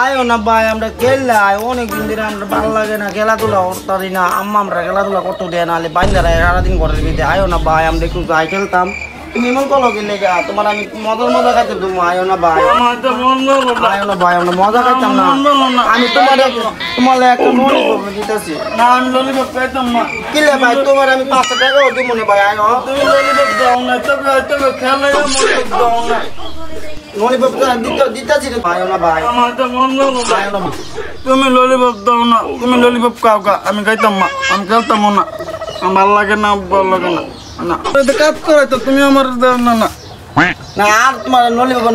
আয়ো না ভাই আমরা খেললাই অনেকদিন ধরে আমরা ভালো লাগে না খেলাধুলা করতে না আম্মা আমরা খেলাধুলা করতে দেয় নাহলে বাইন্দারা সারাদিন ঘরের ভিতরে আয়ো না ভাই আমরা একটু যাই খেলতাম তুমি এমন কলো গেলে গা তোমার আমি মজা খাইতে তুমি আয়ো না ভাই আয়ো না ভাই আমরা মজা খাইতাম না আমি তোমার একটা ললিপপ দিতেছি না আমি ললিপপ খাইতাম না কিলে ভাই তোমার আমি 500 টাকাও দিব না ভাই আয়ো তুমি ললিপপ দাও না তবে খেলে দাও না ললিপপ দিতেছি রে ভাই না ভাই আমার তো মন না তুমি ললিপপ দাও না তুমি ললিপপ খাও কা আমি খাইতাম না আমি খেলতাম না আমার ভালো লাগে না না কাজ করে তো তুমি আমার না না না আর তোমার ললিপপ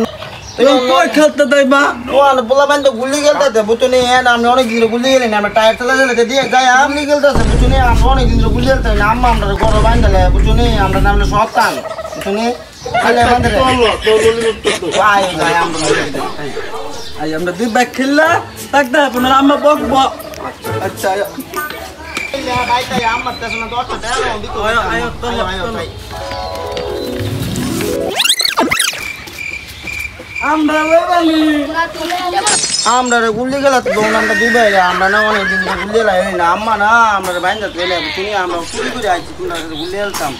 তুমি কই খেলতে দেবা ওয়ান বলা বান তো গুলি খেলতে বুতুনি আমরা অনেক দিন গুলি গেলি না আমরা টায়ার চালাতে দিয়ে যাই আমি খেলতেছে বুতুনি আমরা অনেক দিন গুলি খেলতে না আম্মা আমরা ঘর বাঁধলে বুতুনি আমরা নামলে সপ্তাহ বুতুনি খালে বাঁধলে তো ললিপপ তো আই যাই আমরা দুই ব্যাগ খেললা থাকতে আপনার আম্মা বকব আচ্ছা ভাই তাই আম্মা তো না 10 টাকা দিতে আয় তো আমরা গুলি গেলা তো আমরা দুবাই আমরা না অনেক দিন গুলি গেলা না আম্মা না আমরা বাইন্দা চলে তুমি আমরা চুরি করে আইছি তোমরা গুলি গেলতাম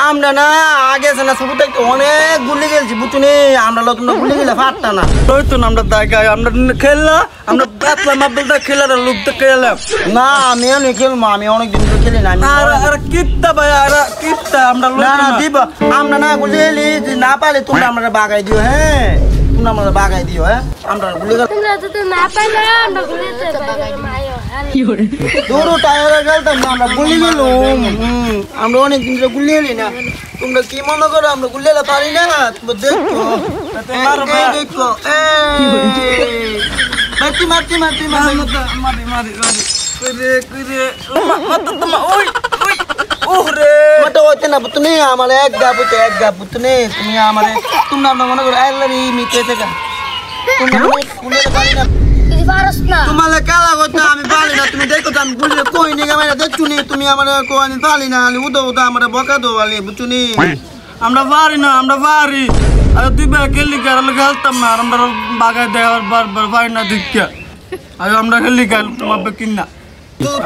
আমরা না আগে না শুরু থেকে অনেক গুলি গেলছি বুঝুনি আমরা তোমরা গুলি গেলে ফাটতা না ওই তো আমরা দেখাই আমরা খেললা আমরা বাতলা মাবলটা খেলার লোকটা খেলাম না আমি অনেক খেলবো আমি অনেক দিন খেলি না আর কিত্তা ভাই আর কিত্তা আমরা না না দিব আমরা না গুলি গেলি না পালে তোমরা আমরা বাগাই দিও হ্যাঁ তোমরা আমরা বাগাই দিও হ্যাঁ আমরা গুলি গেল তোমরা তো না পালে আমরা গুলিতে বাগাই মায়ো দূরও টায়ারে গেলতাম না আমরা গুলি গেলুম আমরা অনেক দিন ধরে গুলি গেলি না তোমরা কি মনে করো আমরা গুলি গেলে পারি না দেখো দেখো মারতি মারি ওরে মত হচ্ছে না তুমি আমার এক গাবু তুমি আমার তোমরা মনে করো আল্লাহর মিতে থেকে তোমরা গুলি গেলে পারি না তোমালে কালা কথা আমি পারি না তুমি দেখো আমি বললে কই নি আমি দেখছুনি তুমি আমার কই নি পারি না উদো আমার বকা দো वाले বুঝুনি আমরা পারি না আমরা পারি আর তুই বে খেলি কারল খেলতাম না আমরা বাগায় দেওয়ার বার পারি না দেখা আর আমরা খেলি কাল তোমার কিন না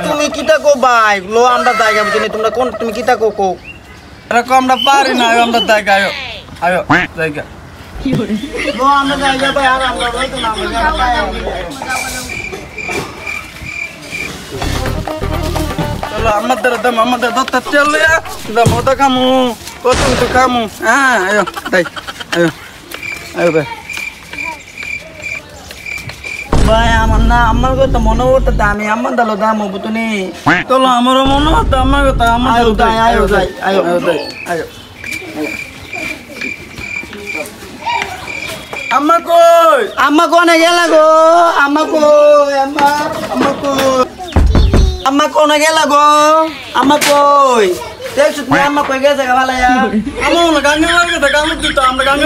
তুমি কিটা কো ভাই লো আমরা জায়গা বুঝুনি তোমরা কোন তুমি কিটা কো এরকম আমরা পারি না আমরা জায়গা আয়ো জায়গা লো আমরা জায়গা ভাই আর আমরা রইতো না আমরা চলো আমাদের দত্ত চলে মতো খামু কত তো খামু হ্যাঁ আয়ো তাই আয়ো ভাই আমার না আমার কথা মনে হতো আমি আমার দালো দাম বুঝুনি চলো আমারও মনে হতো আমার কথা আমার আয়ো আম্মা কোনে গেলা গো আম্মা কোনে গেলা গো আম্মা কই দেখছ তুমি আম্মা কই গেছে ভালায়া আম্মা গাঙ্গে বারগেছে কাম দিত আমরা গাঙ্গে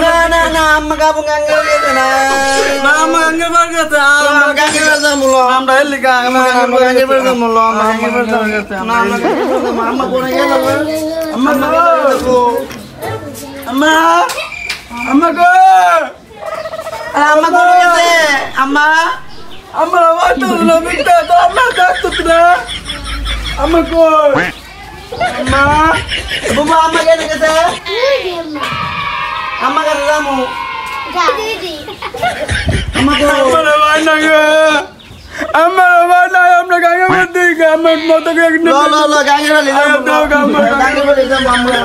না আম্মা গাবু গাঙ্গে গেছে না আম্মা গাঙ্গে বারগেছে আমরা গাঙ্গে বারগেছে মুলো আমরা হেলিকা আম্মা গাঙ্গে বারগেছে মুলো আমরা গাঙ্গে বারগেছে না আম্মা কোনে গেলা গো আম্মা গো আম্মা কোনে গেছে আম্মা ওতো লবিটা তো আম্মা দেখতো না আম্মা কই আম্মা বাবা আম্মা গেছে আম্মা কাছে যামু দিদি আম্মা কই আমরা বানা গো আমরা গাঙ্গে মধ্যে আমার মতো লো গাঙ্গে বলে যাবো আমরা